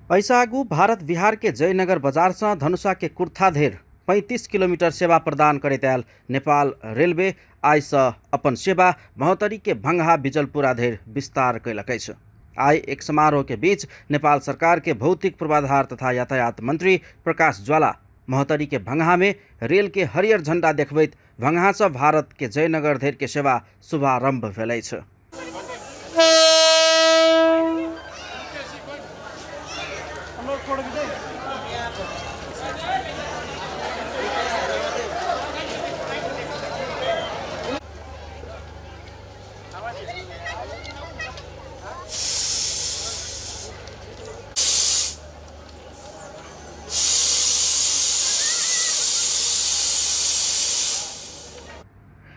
ऐसा आगू भारत बिहार के जयनगर बाजार से धनुषा के कुर्था धेर 35 किलोमीटर सेवा प्रदान करैत आयल नेपाल रेलवे आइ सँ अपन सेवा महोत्तरी के भंगहा बिजलपुरा धेर विस्तार कैलक अछि। आइ एक समारोह के बीच नेपाल सरकार के भौतिक पूर्वाधार तथा यातायात मंत्री प्रकाश ज्वाला महोत्तरी के भंगहा में रेल के हरियर झंडा देखबैत भंगहा से भारत के जयनगर धेर के सेवा शुभारंभ भेल अछि।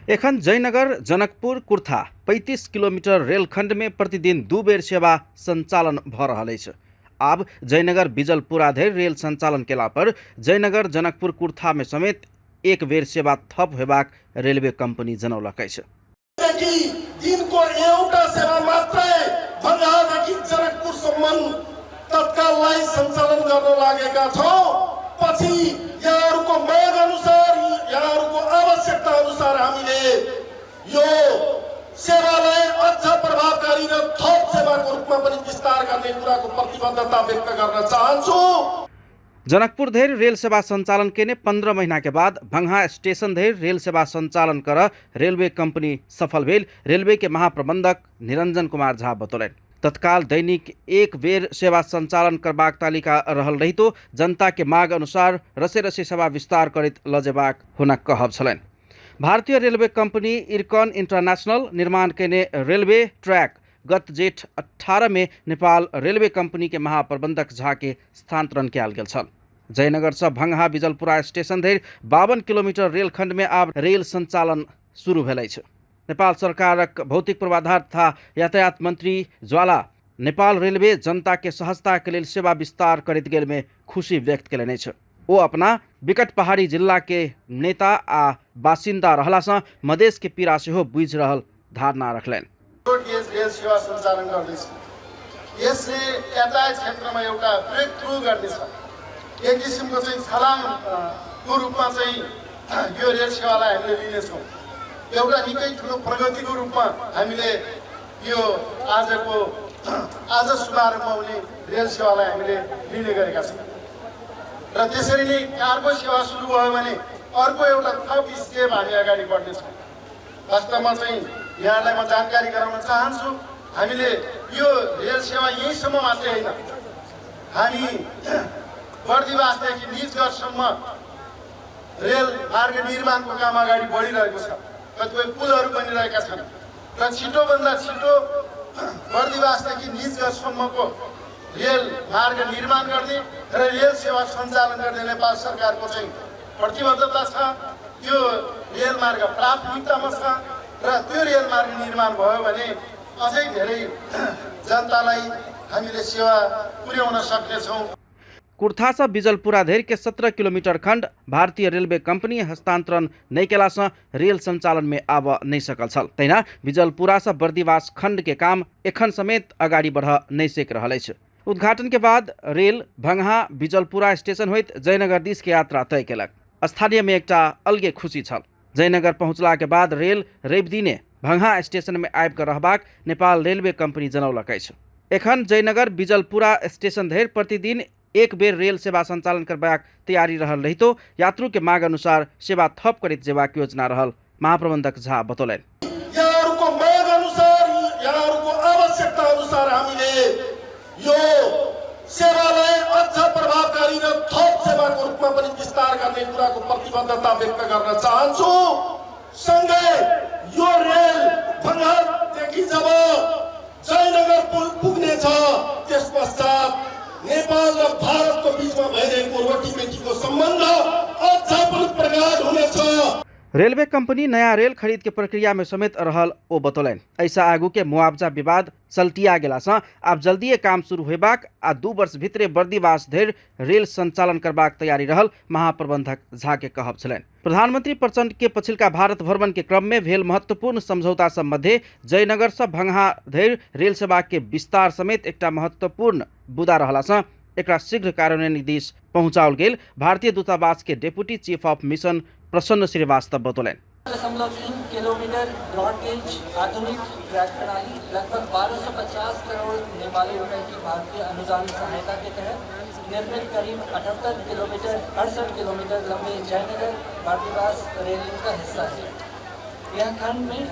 एखन जयनगर जनकपुर कुर्था 35 किलोमीटर रेलखंड में प्रतिदिन 2 बेर सेवा संचालन भ रहल अछि। आब जयनगर बिजलपुरा धरि रेल संचालन केला पर जयनगर जनकपुर कुर्था में समेत 1 बेर सेवा थप हेबाक रेलवे कंपनी जनौलक अछि। दिनको एउटा सेवा मात्रै भंगहादेखि जनकपुरसम्म तत्काललाई सञ्चालन गर्न लागेका छौँ। पछि यहाँहरूको माग अनुसार यहाँहरूको आवश्यकता अनुसार हामीले यो सेवालाई अझ प्रभावकारी र थप सेवाको रूपमा पनि विस्तार गर्ने कुराको प्रतिबद्धता व्यक्त गर्न चाहन्छु। जनकपुर धेर रेल सेवा संचालन के 15 महीना के बाद भंगहा स्टेशन धेर रेल सेवा संचालन कर रेलवे कंपनी सफल भेल रेलवे के महाप्रबंधक निरंजन कुमार झा बतौलन। तत्काल दैनिक 1 बेर सेवा संचालन करबाक तालिका रहल रहितो जनता के माग अनुसार रसे रसे सेवा विस्तार करैत लजेबाक हुनका कहब छलनि। भारतीय रेलवे कंपनी इरकॉन इंटरनेशनल निर्माण केने रेलवे ट्रैक गत जेठ 18 में नेपाल रेलवे कंपनी के महाप्रबंधक झा के स्थानांतरण कयल गेल छल। जयनगर से भंगहा बिजलपुरा स्टेशन धरि 52 किलोमीटर रेलखंड में आब रेल संचालन शुरू भेल अछि। नेपाल सरकारक भौतिक पूर्वाधार तथा यातायात मंत्री ज्वाला नेपाल रेलवे जनता के सहजता के लेल सेवा विस्तार करैत गेल में खुशी व्यक्त केलनि अछि। ओ अपना विकट पहाड़ी जिला के नेता आ बासिन्दा रहला से मधेश के पीड़ा सेहो बुझि रहल धारणा रखलनि। रेल सेवा सञ्चालन गर्दैछ। यसले यातायात क्षेत्रमा एउटा ब्रेक थ्रु गर्दैछ। एक किसिमको चाहिँ छलाङको रूपमा चाहिँ यो रेल सेवालाई हामीले लिनेछौँ। एउटा निकै ठुलो प्रगतिको रूपमा हामीले यो आज शुभारम्भ हुने रेल सेवालाई हामीले लिने गरेका छौँ र त्यसरी नै कार्गो सेवा सुरु भयो भने अर्को एउटा थप स्टेप हामी अगाडि बढ्नेछौँ। वास्तवमा चाहिँ यहाँलाई म जानकारी गराउन चाहन्छु, हामीले यो रेल सेवा यहीँसम्म मात्रै होइन, हामी बर्दिवासदेखि निजगढसम्म रेल मार्ग निर्माणको काम अगाडि बढिरहेको छ। कतिपय पुलहरू बनिरहेका छन् र छिटोभन्दा छिटो बर्दिवासदेखि निजगढसम्मको रेल मार्ग निर्माण गर्ने र रेल सेवा सञ्चालन गर्ने नेपाल सरकारको चाहिँ प्रतिबद्धता छ। त्यो रेल मार्ग प्राथमिकतामा छ र त्यो रेल मार्ग निर्माण भयो भने अझै धेरै जनतालाई हामीले सेवा पुर्याउन सक्नेछौँ। कुर्था से बिजलपुरा धेर के 17 किलोमीटर खंड भारतीय रेलवे कंपनी हस्तांतरण नहीं केला से रेल संचालन में आब नहीं सकल छल। तहिना बिजलपुरा से बर्दिवास खंड के काम एखन समेत अगाडि बढ़ नहीं सक रहल अछि। उद्घाटन के बाद रेल भंगहा बिजलपुरा स्टेशन होइत जयनगर दिस के यात्रा तय केलक। स्थानीय में एकटा अलगे खुशी छल। जयनगर पहुँचला के बाद रेल रवि दिने भंगहा स्टेशन में आबि कऽ रहबाक नेपाल रेलवे कंपनी जनौलक अछि। एखन जयनगर बिजलपुरा स्टेशन धरि प्रतिदिन 1 बेर रेल सेवा संचालन करबाक तैयारी रहल रहितो यात्रु के माग अनुसार सेवा थप करैत जेबाक योजना रहल महाप्रबंधक झा बतौलनि। यहाँहरूको माग अनुसार यहाँहरूको आवश्यकता अनुसार हामीले यो सेवालाई अझ प्रभावकारी र थप सेवाको रूपमा पनि विस्तार गर्ने कुराको प्रतिबद्धता व्यक्त गर्न चाहन्छु। सँगै यो रेल भंगहादेखि जब जयनगर पुग्नेछ त्यस पश्चात नेपाल र भारतको बीचमा भइरहेको रोटीमेटीको सम्बन्ध अझ पनि प्रगाढ हुनेछ। रेलवे कंपनी नया रेल खरीद के प्रक्रिया में समेत रहल ओ बतौलन। ऐसा आगू के मुआवजा विवाद सलटिया गेला से आब जल्दीए काम शुरू होबाक आ 2 वर्ष भितरे बर्दिवास धरि रेल संचालन करबाक तैयारी रहल महाप्रबंधक झा के कहब छलनि। प्रधानमंत्री प्रचंड के पछिलका भारत भ्रमण के क्रम में भेल महत्वपूर्ण समझौता सब मध्य जयनगर से भंगहा धरि रेल सेवा के विस्तार समेत एकटा महत्वपूर्ण बुदा रहला से एकरा शीघ्र कार्यान्वयन दिश पहुँचाओल गेल भारतीय दूतावास के डेप्यूटी चीफ ऑफ मिशन प्रसन्न श्रीवास्तव बतौलन। 3 किलोमीटर ब्रॉड गेज आधुनिक ट्रैक प्रणाली लगभग 1250 करोड़ नेपाली रुपए की भारतीय अनुदान सहायता के तहत निर्मित करीब 68 किलोमीटर लंबे जयनगर बर्दिवास रेल लिंक का हिस्सा है।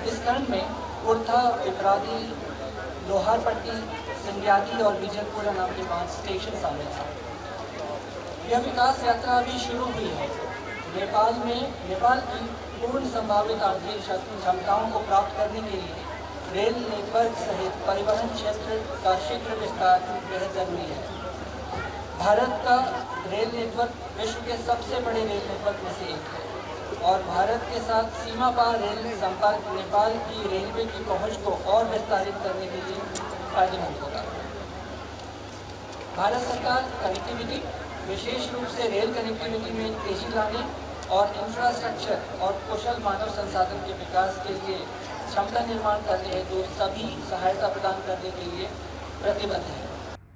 इस खंड में कुर्था, पिपरादी, लोहारपट्टी, सिंडियाती और बीजलपुरा नाम के 5 स्टेशन शामिल हैं। यह विकास यात्रा अभी शुरू हुई है। नेपाल की पूर्ण संभावित आर्थिक क्षमताओं को प्राप्त करने के लिए रेल नेटवर्क सहित परिवहन क्षेत्र का शीघ्र विस्तार बेहद जरूरी है। भारत का रेल नेटवर्क विश्व के सबसे बड़े रेल नेटवर्क में से एक है और भारत के साथ सीमा पार रेल संपर्क नेपाल की रेलवे की पहुंच को और विस्तारित करने के लिए फायदेमंद होगा। भारत सरकार कनेक्टिविटी, विशेष रूप से रेल कनेक्टिविटी में तेजी लाने और इंफ्रास्ट्रक्चर और कुशल मानव संसाधन के विकास के लिए क्षमता निर्माण करने हेतु सभी सहायता प्रदान करने के लिए प्रतिबद्ध है।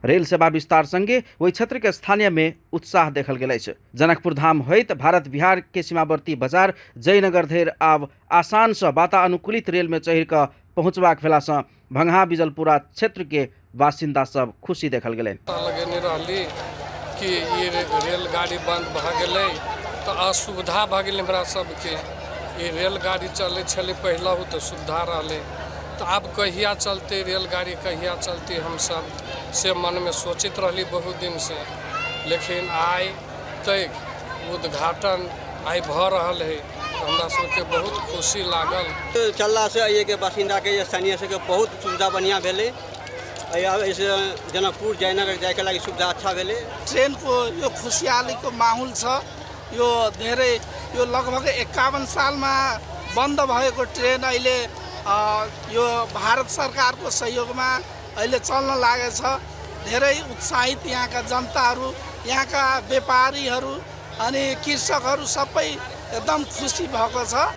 रेल सेवा विस्तार संगे वही क्षेत्र के स्थानीय में उत्साह देखल गेल अछि। जनकपुर धाम होइत भारत बिहार के सीमावर्ती बाजार जयनगर धरि आब आसान से वातानुकूलित रेल में चढ़ि कऽ पहुँचबाक भेला से भंगहा बिजलपुरा क्षेत्र के बासिंदा सब खुशी देखल गेलनि। लगेने रहली कि ये रेलगाड़ी बंद भऽ गेलै तो असुविधा भऽ गेलै हमरा सबके। ये रेलगाड़ी चलै छलै पहले तो सुविधा रहलै, तो अब कहिया चलते रेलगाड़ी, कहिया चलते हम सब से मन में सोचित रहली बहुत दिन से। लेकिन आइ तक उद्घाटन आइ भऽ रहल है, हमरा सबके बहुत खुशी लागल। चलला से ये के बासिंदा के स्थानीय से बहुत सुविधा बढ़िया भेलै। इस जनकपुर जयनगर जाए के लागि सुविधा अच्छा भेलै। ट्रेन को यो खुशहाली को माहौल छ। यो धेरै यो लगभग 51 साल में बंद भएको ट्रेन अहिले यो भारत सरकार को सहयोग में अहिले चल्न लागेछ। धेरै उत्साहित यहाँ का जनताहरू, यहाँ का व्यापारीहरू अनि कृषकहरू सबै एकदम खुशी भएको छ।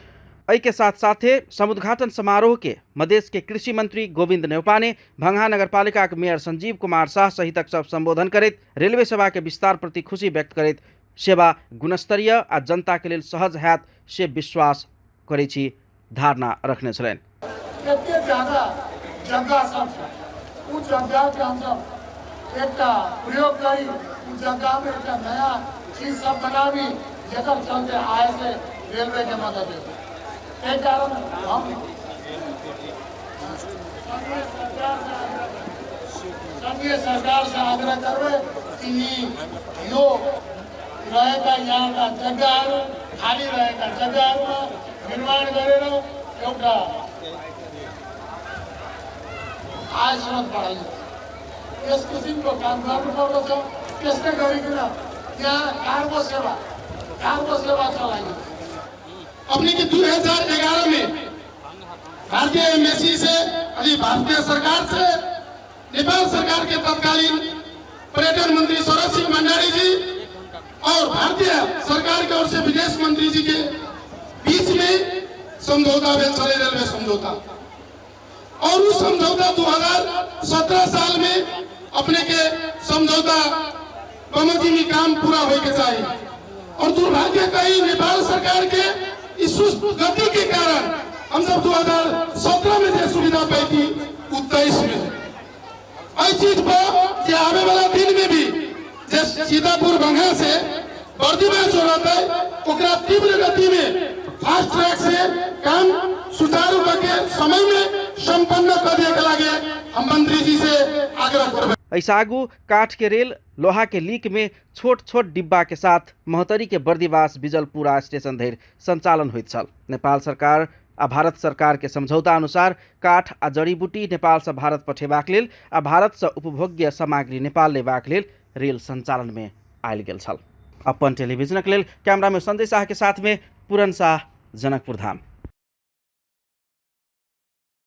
एहि के साथ साथे समुद्घाटन समारोह के मधेश के कृषि मंत्री गोविंद नेउपाने, भंगहा नगरपालिका के मेयर संजीव कुमार शाह सहितक सब संबोधन करैत रेलवे सेवा के विस्तार प्रति खुशी व्यक्त करैत सेवा गुणस्तरीय आ जनता के लेल सहज हैत से विश्वास करै छी धारणा रखने छलनि। एते ज्यादा जगह सब छै, उ जगह के हम सब एकटा प्रयोग करी, उ जगह में एकटा नया चीज सब बनाबी जेकर चलते आय से रेलवे के मदद दे। एक कारण हम संघीय सरकार से आग्रह करबे कि यो रहेका यहाँ का जग्गाहरू, खाली रहेका जग्गाहरूमा निर्माण गरेर एउटा आय स्रोत बढाइन्छ। यस किसिमको काम गर्नुपर्दछ। त्यस्तै गरिकन यहाँ कार्गो सेवा चलाइन्छ। अपने के 2011 में भारतीय एमएससी से अभी भारतीय सरकार से नेपाल सरकार के तत्कालीन पर्यटन मंत्री सौरभ सिंह भण्डारी जी और भारतीय सरकार की ओर से विदेश मंत्री जी के बीच में समझौता भेल छलै, रेलवे समझौता। और उस समझौता 2017 साल में अपने के समझौता बमोजिम में काम पूरा होए के चाहिए। और दुर्भाग्य कहीं नेपाल सरकार के इस गति के कारण हम सब 2017 में जो सुविधा पाई थी 23 में चीज पर कि आने वाला दिन में भी जैसे सीतापुर भंगहा से बर्दिवास जोड़ता है, ओकरा तीव्र गति में फास्ट ट्रैक से काम सुचारू करके समय में संपन्न करने के लागे हम मंत्री जी से आग्रह करबे। ऐसा आगू काठ के रेल, लोहा के लीक में छोट छोट डिब्बा के साथ महोत्तरी के बर्दिवास बिजलपुरा स्टेशन धरि संचालन होइत छल। नेपाल सरकार आ भारत सरकार के समझौता अनुसार काठ आ जड़ी बूटी नेपाल से भारत पठेबाक लेल आ भारत से उपभोग्य सामग्री नेपाल लेबाक लेल रेल संचालन में आयल गेल छल। अपन टेलीविजनक लेल कैमरा में संजय शाह के साथ में पूरन शाह, जनकपुर धाम।